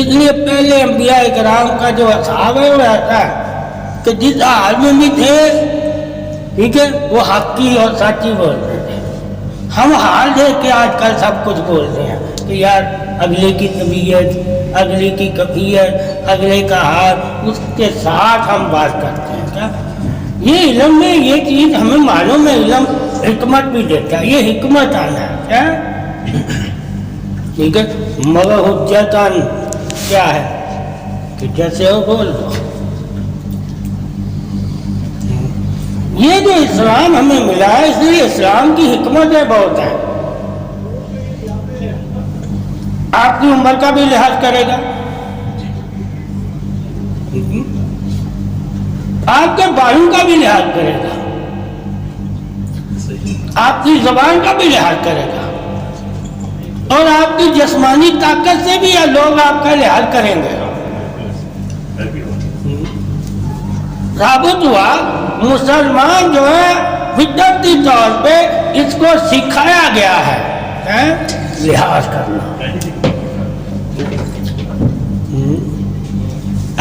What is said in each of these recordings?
اس لیے پہلے انبیاء کرام کا جو اصحاب ہے وہ ایسا ہے کہ جس حال میں بھی تھے، ٹھیک ہے، وہ حق کی اور سچی بولتے تھے۔ ہم حال دیکھ کے آج کل سب کچھ بولتے ہیں کہ یار اگلے کی طبیعت، اگلے کی کیفیت، اگلے کا حال، اس کے ساتھ ہم بات کرتے ہیں۔ کیا یہ علم میں یہ چیز ہمیں معلوم ہے، علم حکمت بھی دیتا ہے، یہ حکمت آنا ہے۔ کیا ٹھیک ہے، مگر حجتاً کیا ہے کہ جیسے ہو بول دو۔ یہ جو اسلام ہمیں ملا ہے، اس لیے اسلام کی حکمتیں بہت ہیں۔ آپ کی عمر کا بھی لحاظ کرے گا، آپ کے بالوں کا بھی لحاظ کرے گا، آپ کی زبان کا بھی لحاظ کرے گا، اور آپ کی جسمانی طاقت سے بھی لوگ آپ کا لحاظ کریں گے۔ ثابت ہوا مسلمان جو ہے فطرتی طور پہ اس کو سکھایا گیا ہے لحاظ کرنا۔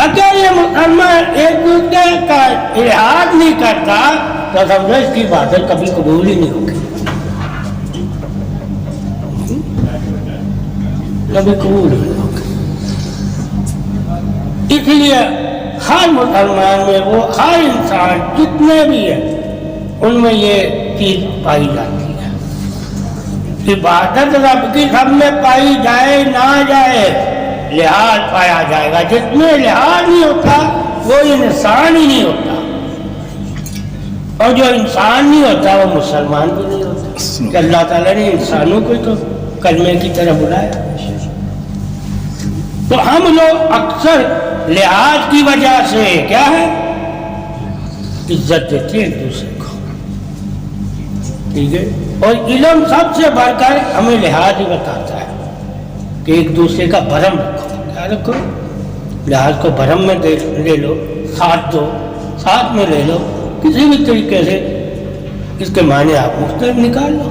اگر یہ مسلمان ایک دوسرے کا لحاظ نہیں کرتا تو سمجھو اس کی عبادت کبھی قبول ہی نہیں ہوگی، کبھی قبول نہیں ہوگی۔ اس لیے ہر مسلمان میں، وہ ہر انسان جتنے بھی ہیں، ان میں یہ چیز پائی جاتی ہے۔ عبادت رب کی سب میں پائی جائے نہ جائے، لحاظ پایا جائے گا۔ جس میں لحاظ نہیں ہوتا وہ انسان ہی نہیں ہوتا، اور جو انسان نہیں ہوتا وہ مسلمان بھی نہیں ہوتا۔ کہ اللہ تعالیٰ نے انسانوں کو تو کلمے کی طرح بلایا۔ تو ہم لوگ اکثر لحاظ کی وجہ سے کیا ہے عزت دیتے ہیں ایک دوسرے کو، ٹھیک ہے، اور علم سب سے بڑھ کر ہمیں لحاظ ہی بتاتا ہے کہ ایک دوسرے کا بھرم رکھو۔ کیا رکھو؟ لحاظ کو بھرم میں لے لو، ساتھ دو، ساتھ میں لے لو، کسی بھی طریقے سے اس کے معنی آپ مختلف نکال لو،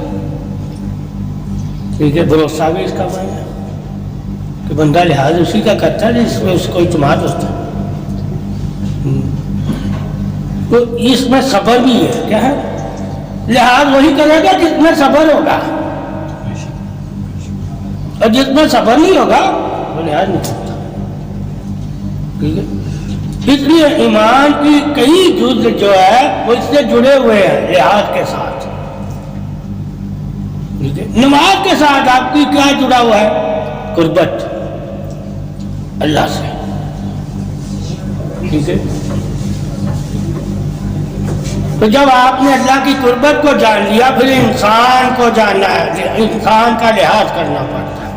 ٹھیک ہے۔ بھروسہ بھی اس کا معنی ہے کہ بندہ لحاظ اسی کا کرتا ہے جس میں اس کو اعتماد ہوتا ہے۔ تو اس میں صبر بھی ہے۔ کیا ہے؟ لحاظ وہی کرے گا جس میں صبر ہوگا، اور جس میں صبر نہیں ہوگا وہ لحاظ نہیں کرتا، ٹھیک ہے۔ اس لیے ایمان کی کئی جز جو ہے وہ اس سے جڑے ہوئے ہیں لحاظ کے ساتھ، ٹھیک ہے۔ نماز کے ساتھ آپ کی کیا جڑا ہوا ہے؟ قربت اللہ سے، ٹھیک ہے۔ تو جب آپ نے اللہ کی قربت کو جان لیا، پھر انسان کو جاننا ہے، انسان کا لحاظ کرنا پڑتا ہے،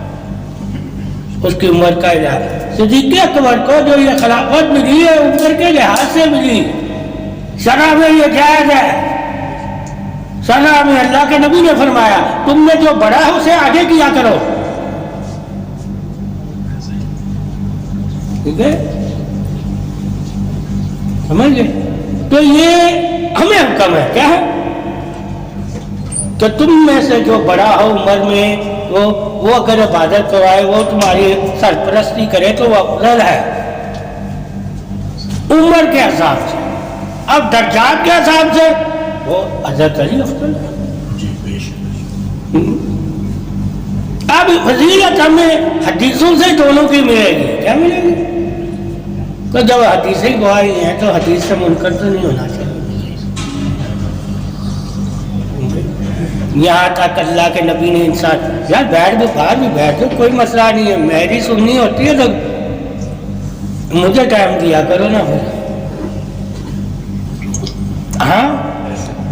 اس کی عمر کا لحاظ۔ صدیق اکبر کو جو یہ خلافت ملی ہے عمر کے لحاظ سے ملی، شرع میں یہ جائز ہے۔ شرع میں اللہ کے نبی نے فرمایا تم نے جو بڑا ہے اسے آگے کیا کرو، ٹھیک ہے، سمجھ گئے؟ تو یہ ہمیں حکم ہے، کیا ہے کہ تم میں سے جو بڑا ہو عمر میں وہ اگر عبادت کروائے، وہ تمہاری سرپرستی کرے تو وہ افضل ہے عمر کے حساب سے۔ اب درجات کے حساب سے وہ حضرت علی افضل ہے۔ اب فضیلت ہمیں حدیثوں سے دونوں کی ملے گی۔ کیا ملے گی؟ تو جب حدیثیں گواہی ہیں تو حدیث سے منکر تو نہیں ہونا چاہیے۔ یہاں تک اللہ کے نبی نے انسان، یار بیٹھ دو، باہر بھی بیٹھ دو، کوئی مسئلہ نہیں ہے، میری سننی ہوتی ہے تو مجھے ٹائم دیا کرو نا پھر۔ ہاں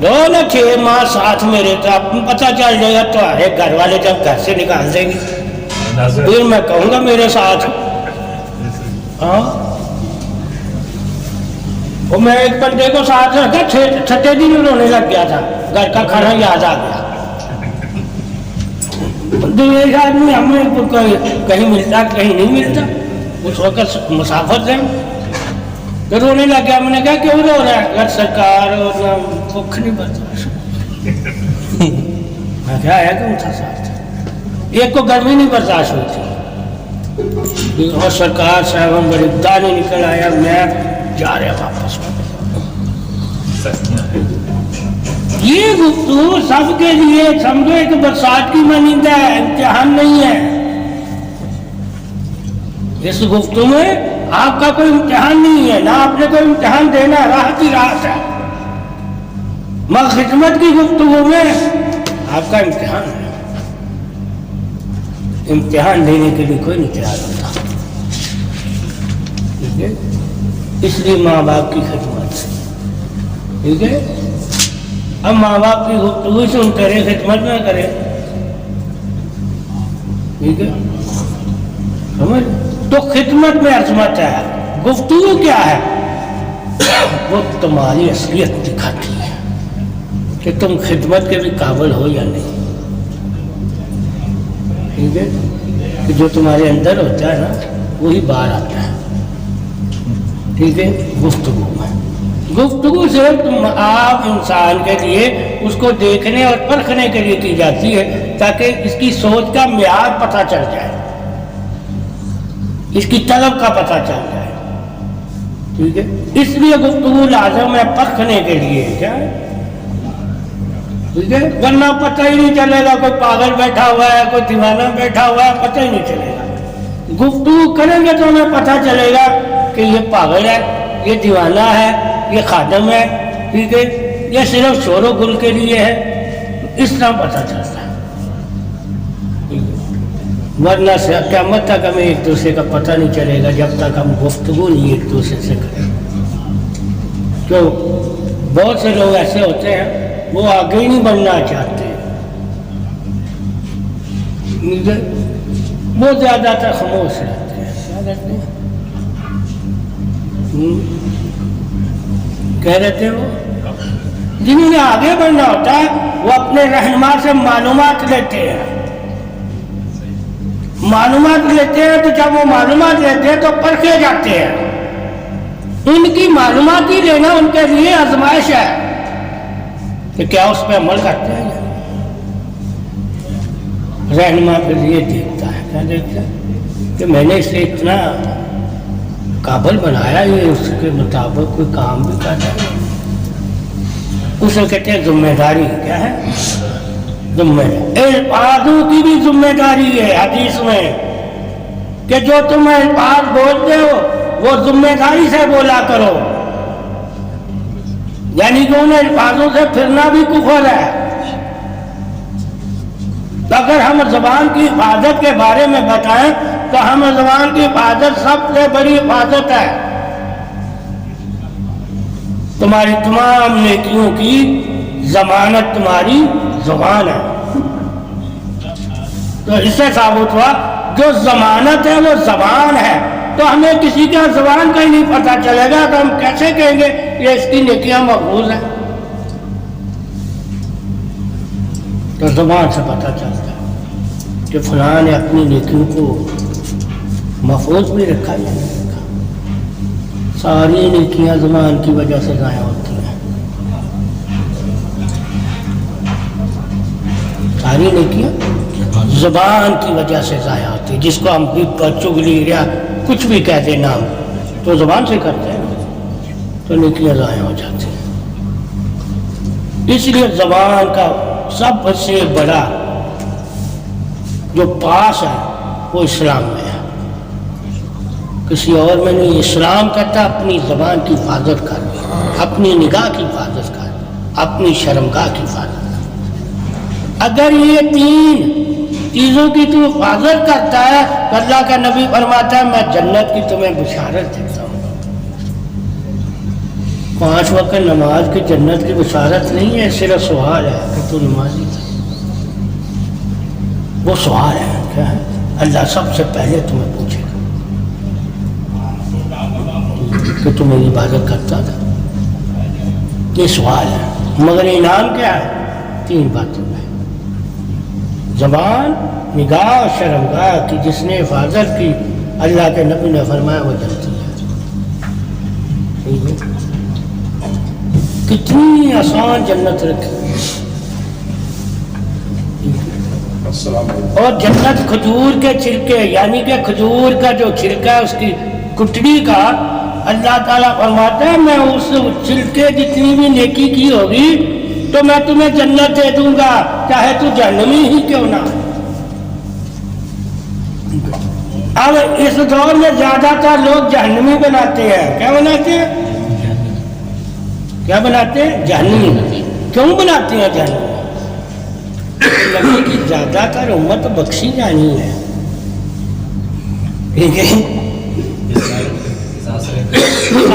دو نا 6 ماہ ساتھ میں رہتا، پتہ چل جائے گا تو ارے گھر والے جب گھر سے نکال دیں گے پھر میں کہوں گا میرے ساتھ۔ ہاں وہ میں ایک بندے کو ساتھ رکھا، 6 دن رونے لگ گیا تھا، گھر کا کھانا یاد آ گیا۔ ایک آدمی ہمیں کہیں ملتا کہیں نہیں ملتا، اس وقت مسافر تھے، تو رونے لگ گیا۔ میں نے کہا کیوں رو رہا ہے؟ گھر سرکار اور بھوک نہیں برداشت۔ میں کیا ہے کہ تھا ساتھ، ایک کو گرمی نہیں برداشت ہوئی تھی، اور سرکار صاحب ہم بڑے دانے نکل آیا، میں جا رہا واپس۔ یہ گفتگو سب کے لیے سمجھو ایک برسات کی مانندہ ہے، امتحان نہیں ہے۔ اس گفتگو میں آپ کا کوئی امتحان نہیں ہے، نہ آپ نے کوئی امتحان دینا، راحت ہی راحت ہے۔ مگر خدمت کی گفتگو میں آپ کا امتحان ہے، امتحان دینے کے لیے کوئی نہیں تیار ہوتا، ٹھیک ہے؟ اس لیے ماں باپ کی خدمت، ٹھیک ہے؟ اب ماں باپ کی گفتگو سنتے رہے، خدمت نہ کرے، ٹھیک ہے؟ سمجھ؟ تو خدمت میں عظمت ہے۔ گفتگو کیا ہے؟ وہ تمہاری اصلیت دکھاتی ہے کہ تم خدمت کے بھی قابل ہو یا نہیں، ٹھیک ہے؟ کہ جو تمہارے اندر ہوتا ہے نا وہی باہر آتا ہے، ٹھیک ہے؟ گفتگو میں، گفتگو صرف آپ انسان کے لیے اس کو دیکھنے اور پرکھنے کے لیے کی جاتی ہے تاکہ اس کی سوچ کا معیار پتہ چل جائے، اس کی طلب کا پتہ چل جائے، ٹھیک ہے؟ اس لیے گفتگو لازم ہے پرکھنے کے لیے، کیا ہے؟ ٹھیک ہے؟ ورنہ پتہ ہی نہیں چلے گا، کوئی پاگل بیٹھا ہوا ہے، کوئی دیوانہ بیٹھا ہوا ہے، پتہ ہی نہیں چلے گا۔ گفتگو کریں گے تو ہمیں پتہ چلے گا کہ یہ پاگل ہے، یہ دیوانہ ہے، یہ خادم ہے، ٹھیک ہے؟ یہ صرف شور و گل کے لیے ہے، اس طرح پتہ چلتا ہے۔ ورنہ سے قیامت تک ہمیں ایک دوسرے کا پتہ نہیں چلے گا جب تک ہم گفتگو نہیں ایک دوسرے سے کریں۔ تو بہت سے لوگ ایسے ہوتے ہیں وہ آگے ہی نہیں بڑھنا چاہتے، وہ زیادہ تر خاموش رہتے ہیں، کیا رہتے ہیں؟ کہہ رہتے ہیں وہ جنہیں آگے بڑھنا ہوتا ہے وہ اپنے رہنما سے معلومات لیتے ہیں، معلومات لیتے ہیں، تو جب وہ معلومات لیتے ہیں تو پرکھے جاتے ہیں۔ ان کی معلومات ہی لینا ان کے لیے آزمائش ہے کہ کیا اس پہ عمل کرتے ہیں۔ رہنما پھر یہ دیکھتا ہے، کیا دیکھتا ہے کہ میں نے اسے اتنا قابل بنایا، یہ اس کے مطابق کوئی کام بھی کر رہا ہے۔ اسے کہتے ہیں ذمہ داری، کیا ہے؟ ذمہ داری۔ الفاظوں کی بھی ذمہ داری ہے حدیث میں کہ جو تم الفاظ بولتے ہو وہ ذمہ داری سے بولا کرو، یعنی کہ ان الفاظوں سے پھرنا بھی کفر ہے۔ اگر ہم زبان کی حفاظت کے بارے میں بتائیں تو ہم زبان کی حفاظت سب سے بڑی حفاظت ہے۔ تمہاری تمام نیکیوں کی ضمانت تمہاری زبان ہے۔ تو اس سے ثابت ہوا جو ضمانت ہے وہ زبان ہے، تو ہمیں کسی کا زبان کا ہی نہیں پتہ چلے گا تو ہم کیسے کہیں گے یہ اس کی نیکیاں محفوظ ہیں؟ تو زبان سے پتہ چلتا ہے کہ فلاں نے اپنی نیکیوں کو محفوظ بھی رکھا یا نہیں رکھا۔ ساری نیکیاں زبان کی وجہ سے ضائع ہوتی ہیں، ساری نیکیاں زبان کی وجہ سے ضائع ہوتی ہے۔ جس کو ہم غیبت، چغلی یا کچھ بھی کہہ دیں نام، تو زبان سے کرتے ہیں تو نیکیاں ضائع ہو جاتی ہیں۔ اس لیے زبان کا سب سے بڑا جو پاس ہے وہ اسلام میں ہے، کسی اور میں نہیں۔ اسلام کہتا اپنی زبان کی حفاظت کر، اپنی نگاہ کی حفاظت کر، اپنی شرمگاہ کی حفاظت کر۔ اگر یہ تین چیزوں کی تو حفاظت کرتا ہے تو اللہ کا نبی فرماتا ہے میں جنت کی تمہیں بشارت دیتا ہوں۔ 5 وقت نماز کی جنت کی بشارت نہیں ہے، صرف سوال ہے کہ تو نمازی تھا۔ وہ سوال ہے، کیا ہے؟ اللہ سب سے پہلے تمہیں پوچھے گا کہ تم میری عبادت کرتا تھا، یہ سوال ہے۔ مگر انعام کیا ہے؟ 3 باتوں میں، زبان، نگاہ اور شرمگاہ کی جس نے حفاظت کی اللہ کے نبی نے فرمایا وہ جنتی ہے۔ کتنی آسان جنت رکھی، اور جنت کھجور کے چھلکے، یعنی کہ کھجور کا جو چھلکا ہے اس کی کٹڑی کا، اللہ تعالیٰ فرماتا ہے میں اس چھلکے جتنی بھی نیکی کی ہوگی تو میں تمہیں جنت دے دوں گا، چاہے تو جہنمی ہی کیوں نہ۔ اب اس دور میں زیادہ تر لوگ جہنمی بناتے ہیں۔ کیا بناتے ہیں؟ کیا بناتے ہیں؟ جہنمی۔ کیوں بناتے ہیں جہنمی؟ نبی کی زیادہ تر امت بخشی جانی ہے، ٹھیک ہے؟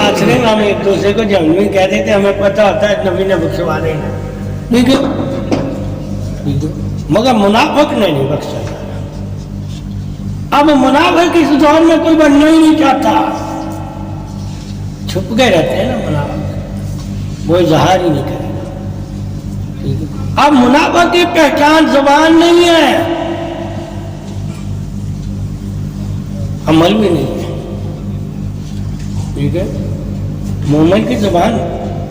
آخرے میں ہم ایک دوسرے کو جہنمی کہہ دیتے، ہمیں پتہ ہوتا ہے نبی نے بخشوا دینا، ٹھیک ہے؟ مگر منافق نے نہیں بخشا۔ اب منافق اس دور میں کوئی بننا ہی نہیں چاہتا، چھپ کے رہتے ہیں نا منافق، وہ اظہار ہی نہیں کرے گا۔ اب منافق کی پہچان زبان نہیں ہے، عمل بھی نہیں ہے، ٹھیک ہے؟ مومن کی زبان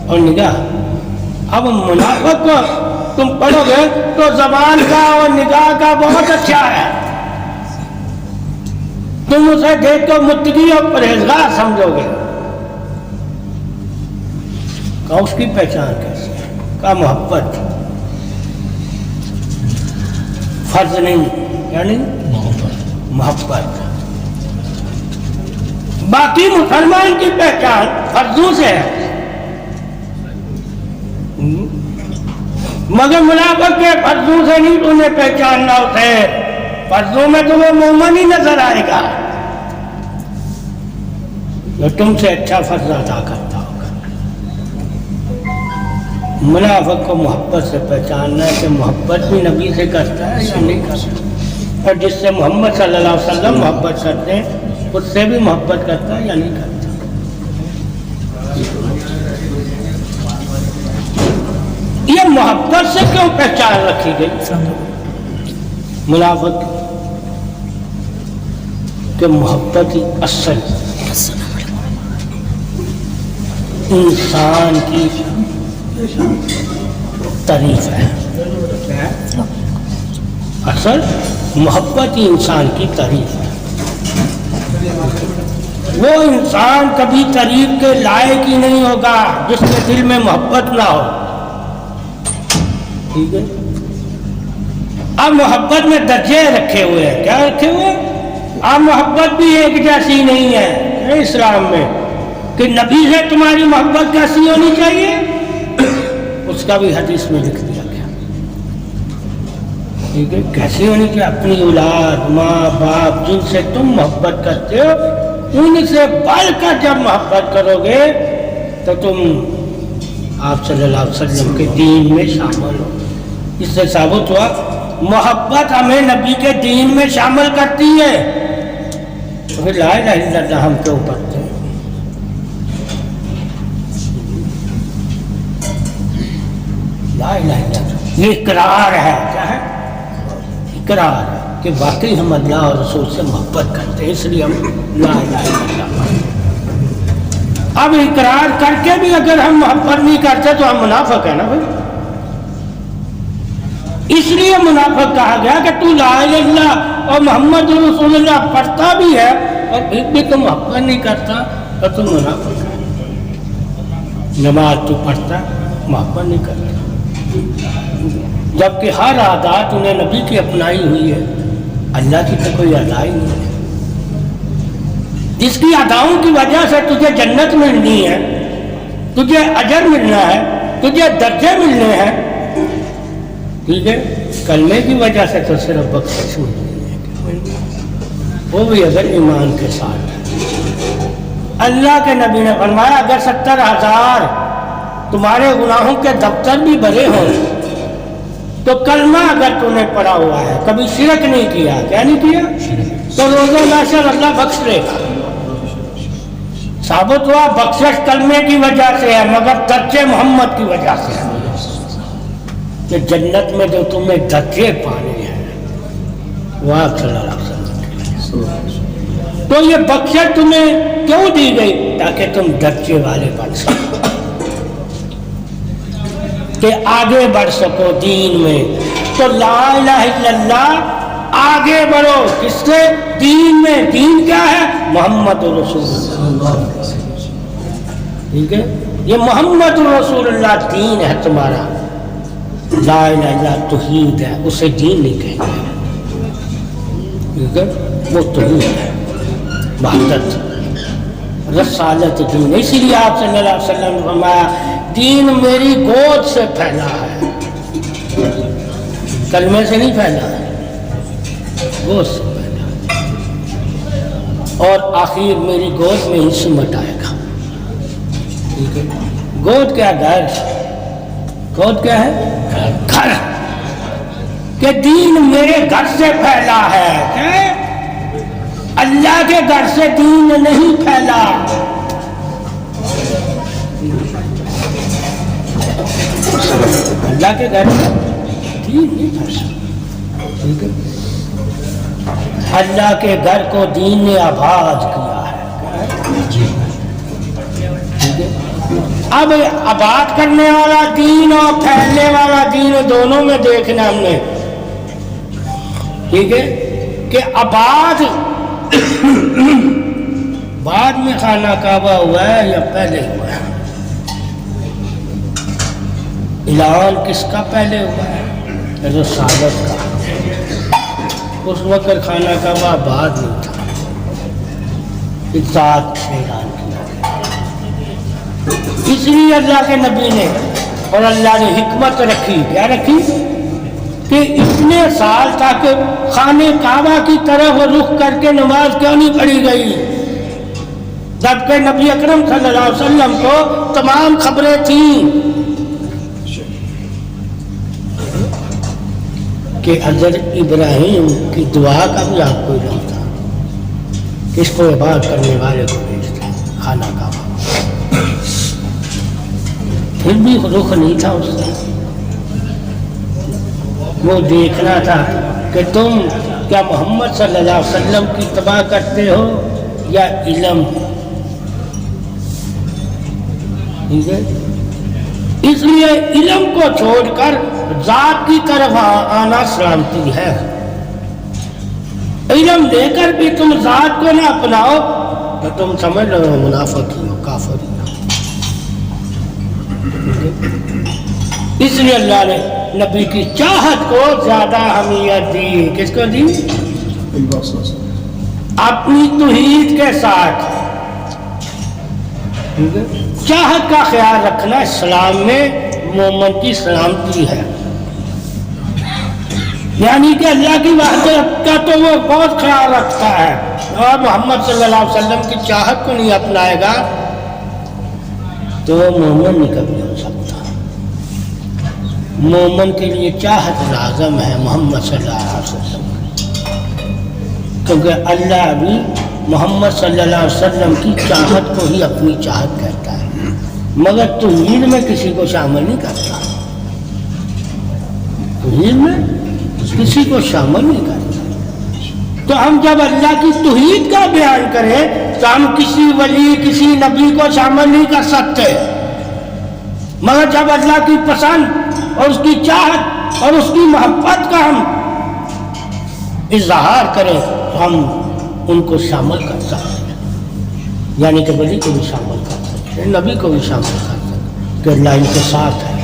اور نگاہ۔ اب منافق کو تم پڑھو گے تو زبان کا اور نگاہ کا بہت اچھا ہے، تم اسے دیکھ کر متقی اور پرہیزگار سمجھو گے۔ کہ اس کی پہچان کیسے ہے؟ کا محبت، فرض نہیں، یعنی محبت۔ باقی مسلمان کی پہچان فرضوں سے ہے، مگر منافق کے فرضوں سے نہیں تمہیں پہچاننا اسے، فرضوں میں تو وہ مومن ہی نظر آئے گا جو تم سے اچھا فرض ادا کرتا ہوگا۔ منافق کو محبت سے پہچاننا ہے کہ محبت بھی نبی سے کرتا ہے یا نہیں کرتا، اور جس سے محمد صلی اللہ علیہ وسلم محبت کرتے ہیں اس سے بھی محبت کرتا ہے یا نہیں کرتا۔ یہ محبت سے کیوں پہچان رکھی گئی منافق کہ محبت ہی اصل انسان کی تعریف ہے، اصل محبت ہی انسان کی تعریف ہے۔ وہ انسان کبھی تعریف کے لائق ہی نہیں ہوگا جس کے دل میں محبت نہ ہو، ٹھیک ہے؟ اب محبت میں درجے رکھے ہوئے ہیں، کیا رکھے ہوئے ہیں؟ اب محبت بھی ایک جیسی نہیں ہے اسلام میں کہ نبی سے تمہاری محبت کیسی ہونی چاہیے، اس کا بھی حدیث میں لکھ دیا گیا، ٹھیک ہے؟ کیسی ہونی چاہیے؟ اپنی اولاد، ماں باپ جن سے تم محبت کرتے ہو ان سے بڑھ کر جب محبت کرو گے تو تم آپ صلی اللہ علیہ وسلم کے دین میں شامل ہو۔ اس سے ثابت ہوا محبت ہمیں نبی کے دین میں شامل کرتی ہے، تو لا الہ الا اللہ ہم کیوں پڑھتے ہیں؟ لا الہ الا اللہ یہ اقرار ہے، کیا ہے؟ اقرار ہے کہ واقعی ہم اللہ اور رسول سے محبت کرتے ہیں، اس لیے ہم لا الہ الا اللہ پڑھتے ہیں۔ اب اقرار کر کے بھی اگر ہم محبت نہیں کرتے تو ہم منافق ہیں نا بھائی۔ اس لیے منافق کہا گیا کہ تو لا الہ الا اللہ اور محمد رسول اللہ پڑھتا بھی ہے اور پھر بھی تو محبت نہیں کرتا تو تم منافق ہے۔ نماز تو پڑھتا محبت نہیں کرتا، جبکہ ہر عادات انہیں نبی کی اپنائی ہوئی ہے، اللہ کی تو کوئی ادا ہی نہیں ہے۔ جس کی اداؤں کی وجہ سے تجھے جنت ملنی ہے، تجھے اجر ملنا ہے، تجھے درجے ملنے ہیں، ٹھیک ہے؟ کلمے کی وجہ سے تو صرف بخشش ملنی ہے، وہ بھی اگر ایمان کے ساتھ ہے۔ اللہ کے نبی نے فرمایا اگر 70,000 تمہارے گناہوں کے دفتر بھی بھرے ہوں تو کلمہ اگر تم نے پڑھا ہوا ہے، کبھی شرک نہیں کیا، کیا نہیں کیا، تو روزہ محشر اللہ بخش لے گا۔ ثابت ہوا بخشش کلمے کی وجہ سے ہے مگر درجے محمد کی وجہ سے ہے، کہ جنت میں جو تمہیں درجے پانے ہیں وہ آپ صلی اللہ علیہ وسلم، تو یہ بخشش تمہیں کیوں دی گئی؟ تاکہ تم درجے والے بن سکو، کہ آگے بڑھ سکو دین میں، تو لا الہ الا اللہ آگے بڑھو کس سے؟ دین میں. دین کیا ہے؟ محمد رسول اللہ. ٹھیک ہے، یہ محمد رسول اللہ دین ہے تمہارا. لا الہ الا اللہ توحید ہے، اسے دین نہیں کہیں گے. ٹھیک ہے، وہ توحید ہے، وحدت، رسالت دین. اسی لیے آپ صلی اللہ علیہ وسلم نے فرمایا دین میری گود سے پھیلا ہے، کلمے سے نہیں پھیلا ہے، گود سے پھیلا ہے، اور آخر میری گود میں ہی سمٹ آئے گا. ٹھیک ہے، گود کیا؟ گھر. گود کیا ہے؟ گھر. کہ دین میرے گھر سے پھیلا ہے. اللہ کے گھر سے دین نہیں پھیلا. اللہ کے گھر سے دین نہیں پھیلا. ٹھیک ہے، اللہ کے گھر کو دین نے آباد کیا ہے. ٹھیک ہے، اب آباد کرنے والا دین اور پھیلنے والا دین دونوں میں دیکھنا ہم نے. ٹھیک ہے، کہ آباد بعد میں خانہ کعبہ ہوا ہے یا پہلے ہوا ہے؟ اعلان کس کا پہلے ہوا ہے؟ رسالت کا. اس وقت خانہ کعبہ آباد نہیں تھا، ذات سے اعلان کیا گیا. اس لیے اللہ کے نبی نے اور اللہ نے حکمت رکھی. کیا رکھی؟ کہ اتنے سال تک خانہ کعبہ کی طرف رخ کر کے نماز کیوں نہیں پڑھی گئی، جبکہ نبی اکرم صلی اللہ علیہ وسلم کو تمام خبریں تھیں کہ حضرت ابراہیم کی دعا کا بھی آپ کو علم تھا، کس کو عبادت کرنے والے کو بھیجتے خانہ کعبہ. پھر بھی رخ نہیں تھا اس سے. وہ دیکھنا تھا کہ تم کیا محمد صلی اللہ علیہ وسلم کی اتباع کرتے ہو یا علم. ٹھیک ہے، اس لیے علم کو چھوڑ کر ذات کی طرف آنا سلامتی ہے. علم لے کر بھی تم ذات کو نہ اپناؤ تو تم سمجھ لو منافق ہی ہو، کافر ہی ہو. اس لیے اللہ نے نبی کی چاہت کو زیادہ اہمیت دی. کس کو دی؟ اپنی توحید کے ساتھ. چاہت کا خیال رکھنا اسلام میں مومن کی سلامتی ہے. یعنی کہ اللہ کی وحدت کا تو وہ بہت خیال رکھتا ہے، اور محمد صلی اللہ علیہ وسلم کی چاہت کو نہیں اپنائے گا تو وہ مومن نہیں کبھی ہو سکتا. مومن کے لیے چاہت لازم ہے محمد صلی اللہ علیہ وسلم، کیونکہ اللہ بھی محمد صلی اللہ علیہ وسلم کی چاہت کو ہی اپنی چاہت کہتا ہے، مگر توحید میں کسی کو شامل نہیں کرتا. توحید میں کسی کو شامل نہیں کرتا. تو ہم جب اللہ کی توحید کا بیان کریں تو ہم کسی ولی کسی نبی کو شامل نہیں کر سکتے، مگر جب اللہ کی پسند اور اس کی چاہت اور اس کی محبت کا ہم اظہار کریں تو ہم ان کو شامل کر سکتے ہیں. یعنی کہ ولی کو بھی شامل کر سکتے ہیں، نبی کو بھی شامل کر سکتے ہیں کہ اللہ ان کے ساتھ ہے،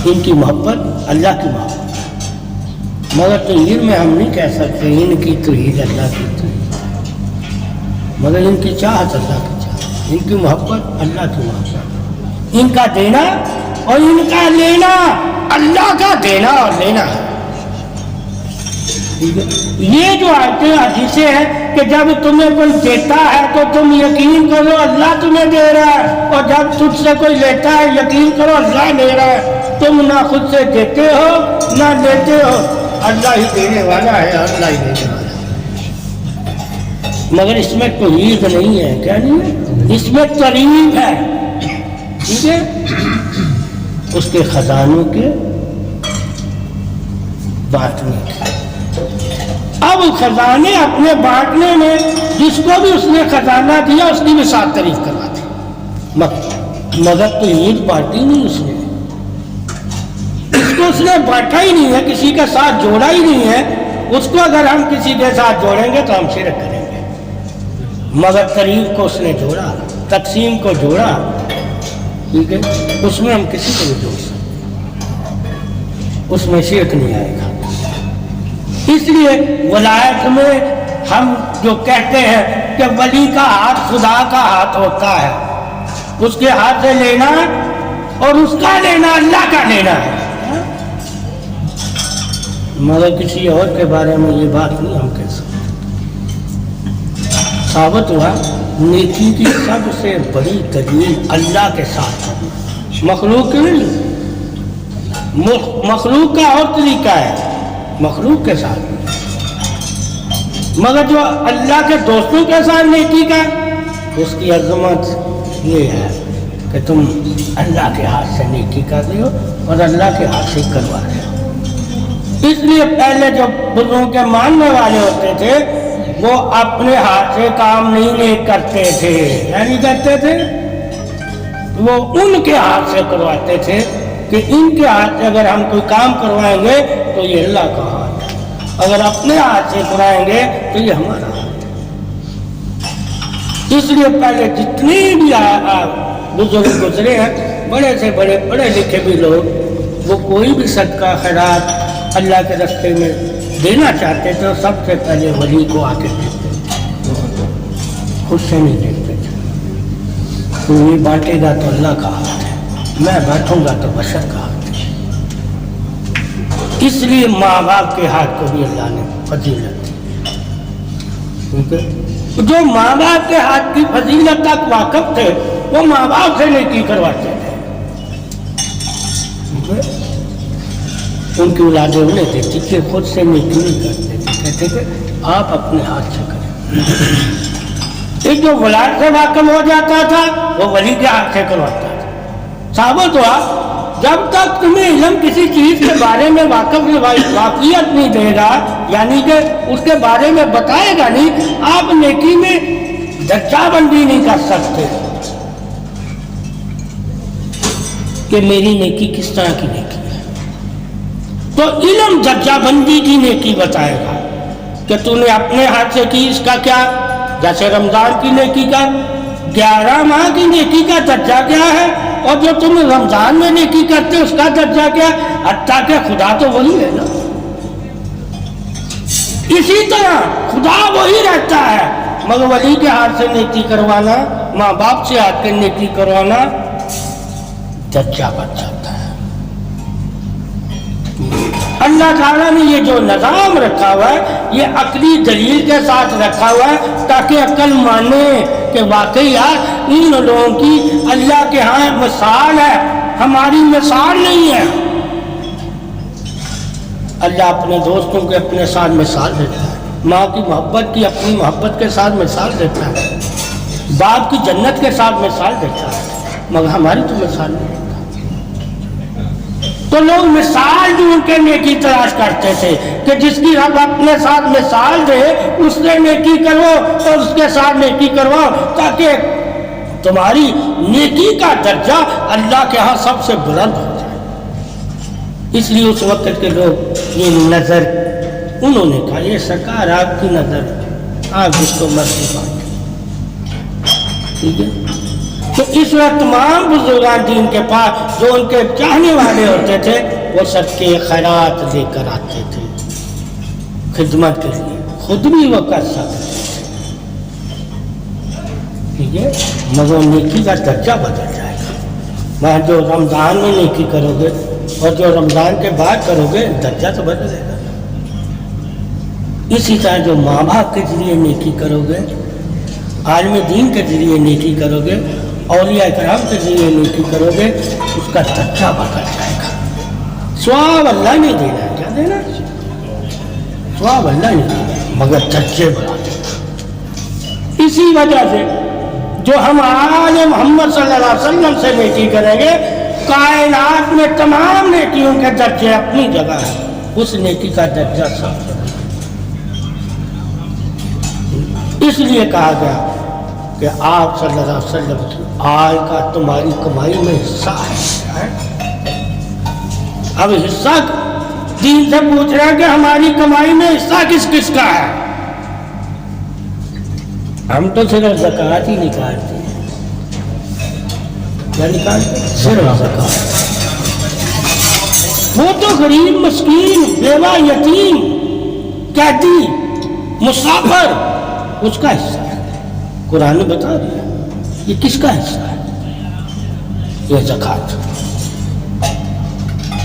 ان کی محبت اللہ کی محبت. مگر توحید میں ہم نہیں کہہ سکتے ان کی توحید اللہ کی توحید، مگر ان کی چاہت اللہ کی چاہت، ان کی محبت اللہ کی محبت. ان کا دینا اور ان کا لینا اللہ کا دینا اور لینا ہے. یہ جو آیتیں حدیثیں ہیں کہ جب تمہیں کوئی دیتا ہے تو تم یقین کرو اللہ تمہیں دے رہا ہے، اور جب تجھ سے کوئی لیتا ہے یقین کرو اللہ لے رہا ہے. تم نہ خود سے دیتے ہو نہ لیتے ہو، اللہ ہی دینے والا ہے، اللہ ہی دینے والا ہے. مگر اس میں توحید نہیں ہے. کیا نہیں ہے؟ اس میں ترغیب ہے. ٹھیک ہے، اس کے خزانوں کے بانٹنے کی. اب خزانے اپنے بانٹنے میں جس کو بھی اس نے خزانہ دیا اس کی بھی ساتھ تعریف کرواتے، مگر تو عید بانٹی نہیں اس نے. اس کو اس نے بانٹا ہی نہیں ہے، کسی کے ساتھ جوڑا ہی نہیں ہے، اس کو اگر ہم کسی کے ساتھ جوڑیں گے تو ہم شرک کریں گے۔ مگر طریق کو اس نے جوڑا، تقسیم کو جوڑا، ٹھیک ہے، اس میں ہم کسی کو نہیں جوڑ سکتے، اس میں شرک نہیں آئے گا۔ اس لیے ولایت میں ہم جو کہتے ہیں کہ ولی کا ہاتھ خدا کا ہاتھ ہوتا ہے، اس کے ہاتھ سے لینا اور اس کا لینا اللہ کا لینا ہے، مگر کسی اور کے بارے میں یہ بات نہیں ہم کہہ سکتے۔ ثابت ہوا نیکی کی سب سے بڑی دلیل اللہ کے ساتھ، مخلوق کی نہیں۔ مخلوق کا اور طریقہ ہے، مخلوق کے ساتھ، مگر جو اللہ کے دوستوں کے ساتھ نیکی کا، اس کی عظمت یہ ہے کہ تم اللہ کے ہاتھ سے نیکی کر رہے ہو اور اللہ کے ہاتھ سے کروا رہے ہو۔ اس لیے پہلے جو بزرگوں کے ماننے والے ہوتے تھے وہ اپنے ہاتھ سے کام نہیں کرتے تھے، یعنی کرتے تھے وہ ان کے ہاتھ سے کرواتے تھے کہ ان کے ہاتھ سے اگر ہم کوئی کام کروائیں گے تو یہ اللہ کا ہاتھ ہے، اگر اپنے ہاتھ سے کرائیں گے تو یہ ہمارا ہاتھ ہے۔ اس لیے پہلے جتنے بھی بزرگ گزرے ہیں، بڑے سے بڑے پڑھے لکھے بھی لوگ، وہ کوئی بھی صدقہ خیرات اللہ کے راستے میں دینا چاہتے تھے، سب سے پہلے ولی کو آ کے دیتے تھے، خود سے نہیں دیتے تھے۔ تو یہ بانٹے گا تو اللہ کا ہاتھ ہے، میں بیٹھوں گا تو بشر کا ہاتھ ہے۔ اس لیے ماں باپ کے ہاتھ کو بھی اللہ نے فضیلت دی۔ جو ماں باپ کے ہاتھ کی فضیلت تک واقف تھے وہ ماں باپ سے نیکی کرواتے تھے، ان کی اولادیں انہیں دیتی کہ خود سے نیکی نہیں کرتے تھے، کہتے کہ آپ اپنے ہاتھ سے کریں۔ ایک جو ولایت سے واقف ہو جاتا تھا وہ ولی کے ہاتھ سے کرواتا تھا۔ ثابت ہوا جب تک تمہیں علم کسی چیز کے بارے میں واقعیت نہیں دے گا، یعنی کہ اس کے بارے میں بتائے گا نہیں، آپ نیکی میں درجہ بندی نہیں کر سکتے کہ میری نیکی کس طرح کی نیکی ہے۔ تو علم درجہ بندی کی نیکی بتائے گا کہ تو نے اپنے ہاتھ سے کی، اس کا کیا، جیسے رمضان کی نیکی کا 11 ماہ کی نیکی کا درجہ کیا ہے، اور جو تم رمضان میں نیکی کرتے اس کا درجہ کیا، حتیٰ کہ خدا تو وہی ہے نا۔ اسی طرح خدا وہی رہتا ہے، مگر ولی کے ہاتھ سے نیکی کروانا، ماں باپ سے ہاتھ کے نیکی کروانا درجہ بن جاتا ہے۔ اللہ تعالیٰ نے یہ جو نظام رکھا ہوا ہے یہ عقلی دلیل کے ساتھ رکھا ہوا ہے تاکہ عقل مانے کہ واقعی یار ان لوگوں کی اللہ کے ہاں مثال ہے، ہماری مثال نہیں ہے۔ اللہ اپنے دوستوں کے اپنے ساتھ مثال دیتا ہے، ماں کی محبت کی اپنی محبت کے ساتھ مثال دیتا ہے، باپ کی جنت کے ساتھ مثال دیتا ہے، مگر ہماری تو مثال نہیں دیتا۔ تو لوگ مثال ڈھونڈ کے نیکی تلاش کرتے تھے کہ جس کی رب اپنے ساتھ مثال دے اس سے نیکی کرو اور اس کے ساتھ نیکی کرواؤ تاکہ تمہاری نیکی کا درجہ اللہ کے ہاں سب سے بلند ہو جائے۔ اس لیے اس وقت کے لوگ یہ نظر انہوں نے کہا یہ سرکار آپ کی نظر، آپ جس کو مرضی بانٹیں، ٹھیک ہے۔ تو اس وقت تمام بزرگان دین کے پاس جو ان کے چاہنے والے ہوتے تھے وہ صدقے خیرات لے کر آتے تھے خدمت کے لیے، خود بھی وہ کر سکتے تھے، ٹھیک ہے، مگر نیکی کا درجہ بدل جائے گا۔ وہاں جو رمضان میں نیکی کرو گے اور جو رمضان کے بعد کرو گے درجہ تو بدلے گا۔ اسی طرح جو ماں باپ کے ذریعے نیکی کرو گے، عالم دین کے ذریعے نیکی کرو گے، اولیاء کرام کے ذریعے نیکی کرو گے، اس کا درجہ بدل جائے گا۔ ثواب اللہ نہیں دینا، کیا دینا؟ ثواب اللہ نہیں دینا مگر درجے بڑھا دینا۔ اسی وجہ سے جو ہم آل محمد صلی اللہ علیہ وسلم سے نیکی کریں گے، کائنات میں تمام نیکیوں کے درجے اپنی جگہ ہیں، اس نیکی کا درجہ سب سے بڑا۔ اس لیے کہا گیا کہ آپ صلی اللہ علیہ وسلم کی آل کا تمہاری کمائی میں حصہ ہے۔ اب حصہ دین سے پوچھ رہے ہیں کہ ہماری کمائی میں حصہ کس کس کا ہے؟ ہم تو صرف زکوٰۃ ہی نکالتے ہیں. کیا نکالتے ہیں؟ صرف زکوٰۃ. وہ تو غریب مسکین بیوہ یتیم قیدی مسافر اس کا حصہ ہے. قرآن نے بتا دیا یہ کس کا حصہ ہے. یہ زکوٰۃ.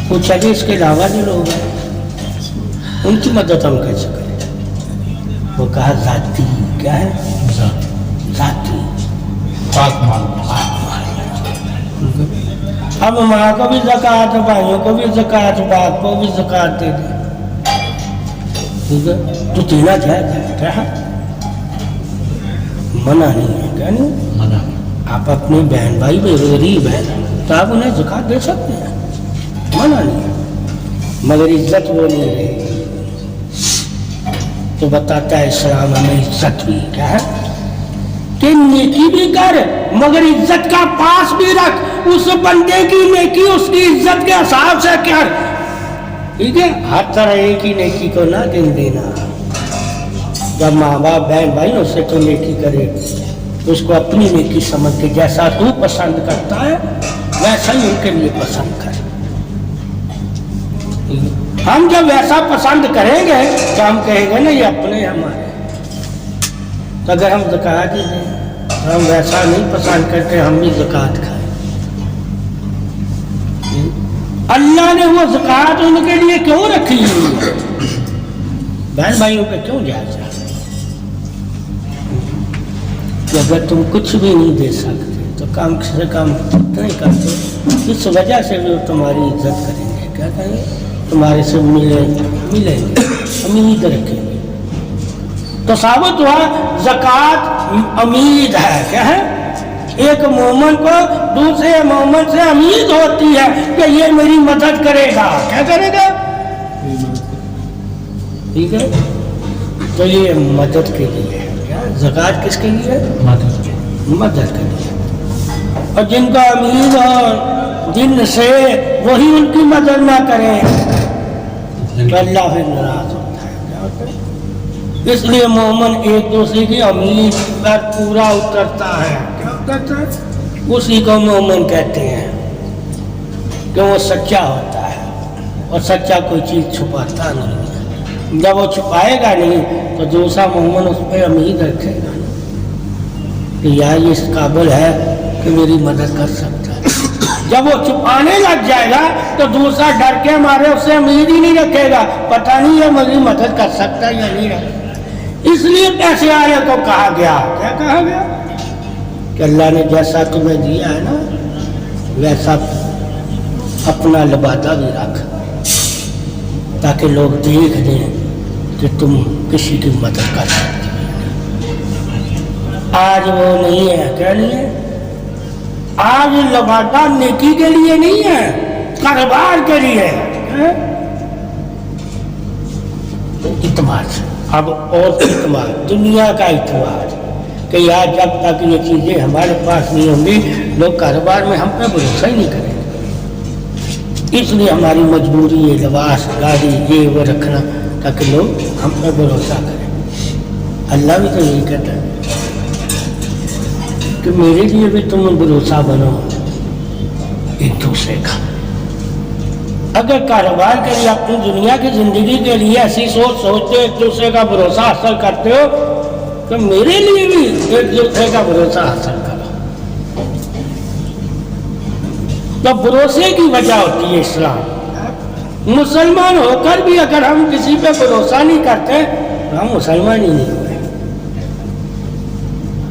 پوچھا کہ اس کے علاوہ جو لوگ ہیں ان کی مدد ہم کیسے کریں؟ وہ کہا ذاتی. کیا ہے؟ ذاتی پاک مال. اب ماں کو بھی زکوٰۃ، بھائیوں کو بھی زکوٰۃ، باپ کو بھی زکوٰۃ دے دیں. ٹھیک ہے تو دینا جائے کیا منع نہیں ہے. کیا نہیں منع؟ آپ اپنے بہن بھائی بے غریب ہیں تو آپ انہیں زکوٰۃ دے سکتے ہیں، منع نہیں ہے. مگر عزت وہ نہیں رہے تو بتاتا ہے اسلام ہمیں عزت بھی کیا ہے کہ نیکی بھی کر مگر عزت کا پاس بھی رکھ. اس بندے کی نیکی اس کی عزت کے حساب سے کر. ٹھیک ہے ہر طرح ایک ہی نیکی کو نہ دن دینا. جب ماں باپ بہن بھائی اس سے تو نیکی کرے تو اس کو اپنی نیکی سمجھ کے جیسا تو پسند کرتا ہے ویسا ہی ان کے لیے پسند کر. ہم جب ویسا پسند کریں گے تو ہم کہیں گے نا یہ اپنے ہمارے. تو اگر ہم زکوٰۃ ہی دیں ہم ویسا نہیں پسند کرتے ہم بھی زکوٰۃ کھائیں. اللہ نے وہ زکوٰۃ ان کے لیے کیوں رکھی ہوئی ہے؟ بہن بھائیوں پہ کیوں جائز ہے کہ اگر تم کچھ بھی نہیں دے سکتے تو کم سے کم نہیں کرتے اس وجہ سے بھی تمہاری عزت کریں گے. کیا کہیں گے؟ تمہارے سے ملیں گے امید رکھیں گے. تو ثابت ہوا زکوٰۃ امید ہے. کیا ہے؟ ایک مومن کو دوسرے مومن سے امید ہوتی ہے کہ یہ میری مدد کرے گا. کیا کرے گا؟ ٹھیک ہے تو یہ مدد کے لیے ہے. کیا زکوٰۃ کس کے لیے؟ مدد کے لیے. اور جن کا امید ہو جن سے وہی ان کی مدد نہ کریں تو اللہ پھر ناراض ہوتا ہے. کیا ہوتا ہے؟ اس لیے مومن ایک دوسرے کی امید پر پورا اترتا ہے. کیا اترتا ہے؟ اسی کو مومن کہتے ہیں کہ وہ سچا ہوتا ہے اور سچا کوئی چیز چھپاتا نہیں ہے. جب وہ چھپائے گا نہیں تو دوسرا مومن اس پہ امید رکھے گا کہ یار یہ اس قابل ہے کہ میری مدد کر سکتا ہے. جب وہ چھپانے لگ جائے گا تو دوسرا ڈر کے مارے اس سے امید ہی نہیں رکھے گا پتہ نہیں یہ میری مدد کر سکتا ہے یا نہیں رکھتا. اس لیے پیسے آنے کو کہا گیا. کیا کہا گیا؟ کہ اللہ نے جیسا تمہیں دیا ہے نا ویسا اپنا لبادہ بھی رکھ تاکہ لوگ دیکھ دیں کہ تم کسی کی مدد کر سکتے. آج وہ نہیں ہے. کیا نہیں ہے؟ آج لبادہ نیکی کے لیے نہیں ہے کاروبار کے لیے ہے. اعتماد اب اور اعتماد دنیا کا اعتماد کہ یار جب تک یہ چیزیں ہمارے پاس نہیں ہوں گی لوگ کاروبار میں ہم پہ بھروسہ ہی نہیں کریں گے. اس لیے ہماری مجبوری ہے لباس گاڑی یہ وہ رکھنا تاکہ لوگ ہم پہ بھروسہ کریں. اللہ بھی تو یہی کہتا ہے کہ میرے لیے بھی تم بھروسہ بنو ایک دوسرے کا. اگر کاروبار کے لیے اپنی دنیا کی زندگی کے لیے ایسی سوچتے ایک دوسرے کا بھروسہ حاصل کرتے ہو تو میرے لیے بھی ایک دوسرے کا بھروسہ حاصل کرو. تو بھروسے کی وجہ ہوتی ہے اسلام. مسلمان ہو کر بھی اگر ہم کسی پہ بھروسہ نہیں کرتے تو ہم مسلمان ہی نہیں ہوئے.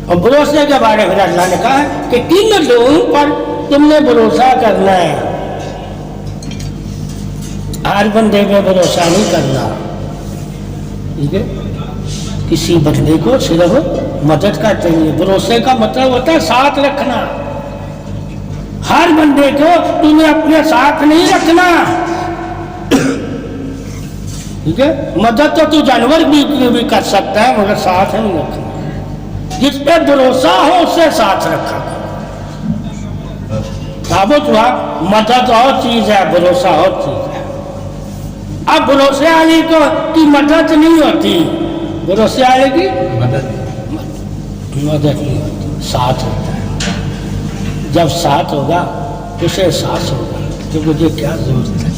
اور بھروسے کے بارے میں اللہ نے کہا کہ 3 لوگوں پر تم نے بھروسہ کرنا ہے. ہر بندے پہ بھروسہ نہیں کرنا. ٹھیک ہے کسی بندے کو صرف مدد کرتے ہیں. بھروسے کا مطلب ہوتا ہے ساتھ رکھنا. ہر بندے کو تمہیں اپنے ساتھ نہیں رکھنا. ٹھیک ہے مدد تو جانور بھی کر سکتا ہے مگر ساتھ نہیں رکھنا. جس پہ بھروسہ ہو اس سے ساتھ رکھا کرو. ثابت ہوا مدد اور چیز ہے بھروسہ اور چیز ہے. اب بھروسے والے کی مدد نہیں ہوتی، بھروسے والے کی مدد نہیں ہوتی، ساتھ ہوتا ہے۔ جب ساتھ ہوگا اسے احساس ہوگا کہ مجھے کیا ضرورت ہے۔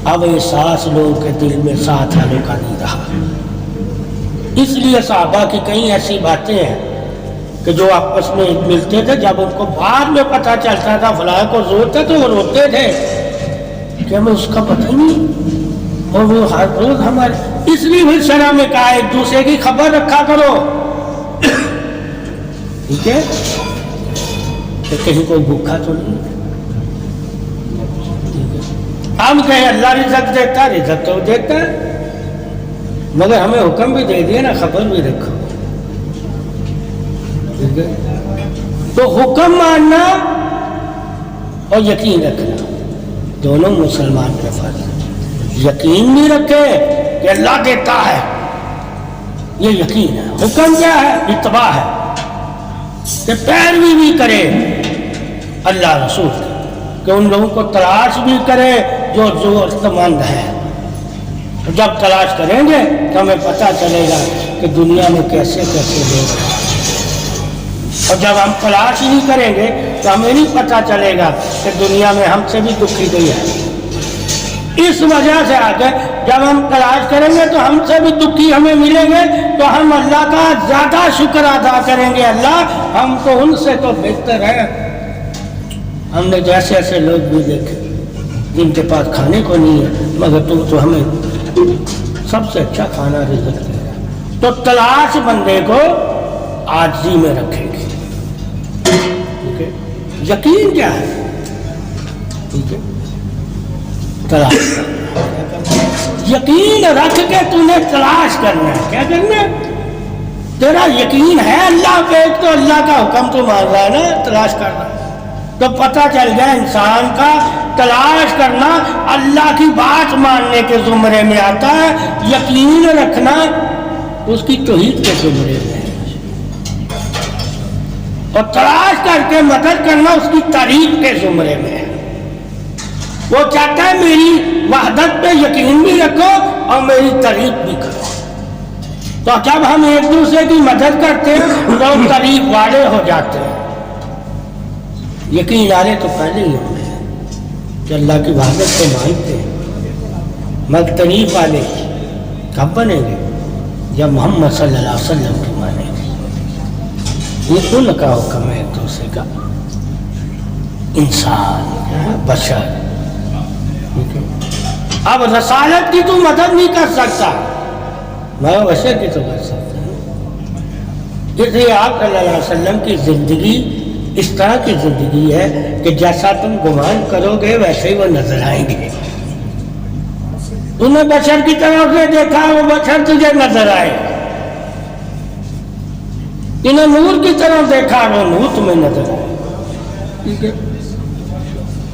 اب احساس لوگوں کے دل میں ساتھ والوں کا نہیں رہا، اس لیے صحابہ کی کئی ایسی باتیں ہیں کہ جو آپس میں ملتے تھے، جب ان کو بعد میں پتہ چلتا تھا فلاں کو ضرورت ہے تو وہ روتے تھے کہ ہمیں اس کا پتہ ہی نہیں، اور وہ ہر روز ہمارے، اس لیے پھر شرع میں کہا ایک دوسرے کی خبر رکھا کرو، ٹھیک ہے، کہ کہیں کوئی بھوکا تو نہیں۔ ہم کہیں اللہ رزق دیتا ہے، رزق تو دیتا ہے، مگر ہمیں حکم بھی دے دیا نا خبر بھی رکھو، ٹھیک ہے؟ تو حکم ماننا اور یقین رکھنا دونوں مسلمان کے فرض ہے۔ یقین نہیں رکھے کہ اللہ دیتا ہے، یہ یقین ہے۔ حکم کیا ہے؟ اتباع ہے، کہ پیروی بھی کرے اللہ رسول کی، کہ ان لوگوں کو تلاش بھی کرے جو ضرورت مند ہے۔ جب تلاش کریں گے تو ہمیں پتہ چلے گا کہ دنیا میں کیسے کیسے لوگ ہیں، اور جب ہم تلاش نہیں کریں گے تو ہمیں نہیں پتہ چلے گا کہ دنیا میں ہم سے بھی دکھی گئی ہے۔ اس وجہ سے آگے جب ہم تلاش کریں گے تو ہم سے بھی دکھی ہمیں ملیں گے تو ہم اللہ کا زیادہ شکر ادا کریں گے، اللہ ہم تو ان سے تو بہتر ہے۔ ہم نے جیسے ایسے لوگ بھی دیکھے جن کے پاس کھانے کو نہیں ہے، مگر تو ہمیں سب سے اچھا کھانا رزق دے گا۔ تو تلاش بندے کو عاجزی میں رکھے گی، ٹھیک ہے؟ یقین کیا ہے؟ ٹھیک ہے، تلاش یقین رکھ کے تو نے تلاش کرنا ہے۔ کیا کرنا ہے؟ تیرا یقین ہے اللہ پہ، تو اللہ کا حکم تو مان رہا ہے نا، تلاش کرنا، تو پتہ چل گیا انسان کا تلاش کرنا اللہ کی بات ماننے کے زمرے میں آتا ہے، یقین رکھنا اس کی توحید کے زمرے میں ہے، اور تلاش کر کے مدد کرنا اس کی تعریف کے زمرے میں ہے۔ وہ چاہتا ہے میری وحدت پہ یقین بھی رکھو اور میری تعریف بھی کرو۔ تو جب ہم ایک دوسرے کی مدد کرتے ہیں تو تعریف والے ہو جاتے ہیں، یقین والے تو پہلے ہی ہوتے ہیں کہ اللہ کی وحدت کو مانتے ہیں، مگر تعریف والے کب بنیں گے؟ جب محمد صلی اللہ علیہ وسلم کی مانیں گے۔ یہ ان کا حکم ہے، ایک دوسرے کا، انسان بشر۔ اب رسالت کی تو مدد نہیں کر سکتا، میں بشر کی تو کر سکتا ہوں۔ اس لیے آپ صلی اللہ علیہ وسلم کی زندگی اس طرح کی زندگی ہے کہ جیسا تم گمان کرو گے ویسے ہی وہ نظر آئیں گے۔ تمہیں بشر کی طرف سے دیکھا، وہ بشر تجھے نظر آئے۔ تمہیں نور کی طرف دیکھا، وہ نور تمہیں نظر آئے، ٹھیک ہے؟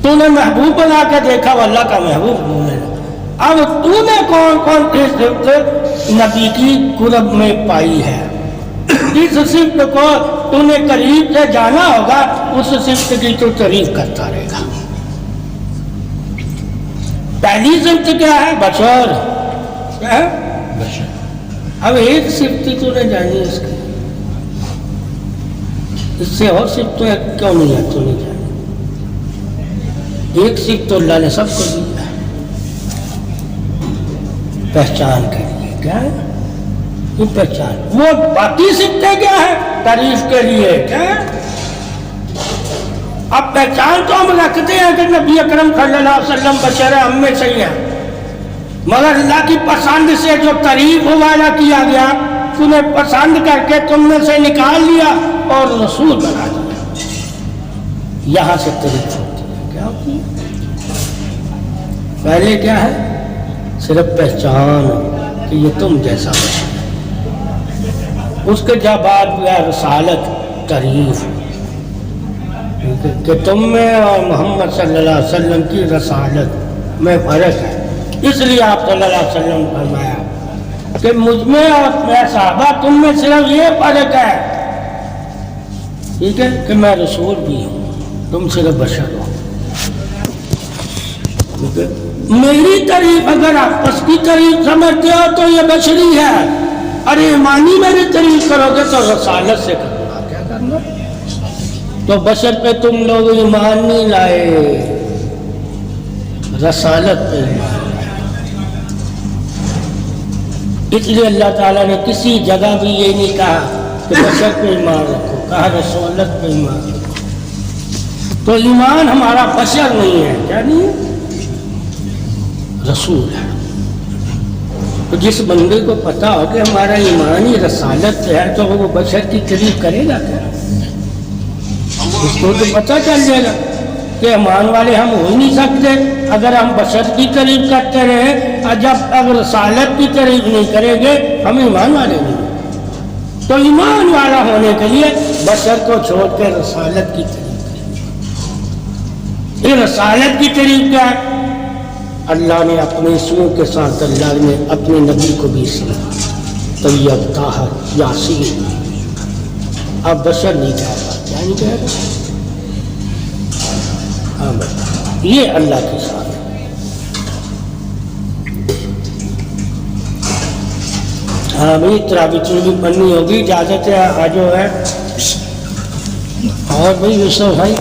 تو نے محبوب بنا کے دیکھا، وہ اللہ کا محبوب بنے۔ اب تو نے کون کون سی صفت نبی کی قرب میں پائی ہے، اس صفت کو تو نے قریب سے جانا ہوگا، اس صفت کی تو تعریف کرتا رہے گا۔ پہلی صفت کیا ہے؟ بشر، کیا ہے؟ بشر۔ اب ایک صفت تو نے جانی اس کی، اس سے اور صفت تو کیوں نہیں ہے تو نہیں جانی؟ ایک صفت تو اللہ نے سب کو دی ہے پہچان کے لیے، کیا ہے؟ وہ پہچان۔ وہ باقی صفتیں کیا ہے؟ تعریف کے لیے، کیا ہے؟ اب پہچان تو ہم رکھتے ہیں کہ نبی اکرم صلی اللہ علیہ وسلم بشر ہے، ہم میں صحیح ہے، مگر اللہ کی پسند سے جو تعریف وعدہ کیا گیا انہیں پسند کر کے تم میں سے نکال لیا اور رسول بنا دیا۔ یہاں سے تعریف ہوتی ہے، کیا ہوتی ہے؟ پہلے کیا ہے؟ صرف پہچان کہ یہ تم جیسا بشر ہے، اس کے جب بعد ہے رسالت، تعریف کہ تم میں اور محمد صلی اللہ علیہ وسلم کی رسالت میں فرق ہے۔ اس لیے آپ صلی اللہ علیہ وسلم نے فرمایا کہ مجھ میں اور میں صحابہ تم میں صرف یہ فرق ہے، ٹھیک ہے، کہ میں رسول بھی ہوں، تم صرف بشر ہو، ٹھیک ہے۔ میری تعریف اگر آپس کی تعریف سمجھتے ہو تو یہ بشری ہے، ارے ایمانی میری تعریف کرو گے تو رسالت سے کرنا، کیا کرنا؟ تو بشر پہ تم لوگ ایمان نہیں لائے، رسالت پہ ایمان لائے۔ اس لیے اللہ تعالیٰ نے کسی جگہ بھی یہ نہیں کہا کہ بشر پہ ایمان رکھو، کہا رسالت پہ ایمان رکھو۔ تو ایمان ہمارا بشر نہیں ہے، کیا نہیں ہے؟ رسول ہے۔ تو جس بندے کو پتا ہو کہ ہمارا ایمان ہی رسالت ہے تو وہ بشر کی تعریف کرے گا کیا؟ اس کو تو پتہ چل جائے گا کہ ایمان والے ہم ہو ہی نہیں سکتے اگر ہم بشر کی تعریف کرتے رہے، اور جب اگر رسالت کی تعریف نہیں کریں گے ہم ایمان والے نہیں۔ تو ایمان والا ہونے کے لیے بشر کو چھوڑ کے رسالت کی تعریف کریں۔ یہ رسالت کی تعریف کیا ہے؟ اللہ نے اپنے اسموں کے ساتھ اللہ نے اپنے نبی کو بھی اسم طیب، طاہر، یاسین۔ اب بشر نہیں کہہ رہا، کیا نہیں کہہ رہا؟ ہاں بتا، یہ اللہ کے ساتھ ہے۔ ہاں بھائی تراویح بھی پڑھنی ہوگی، اجازت ہے، آ جو ہے۔ اور بھائی یوسف بھائی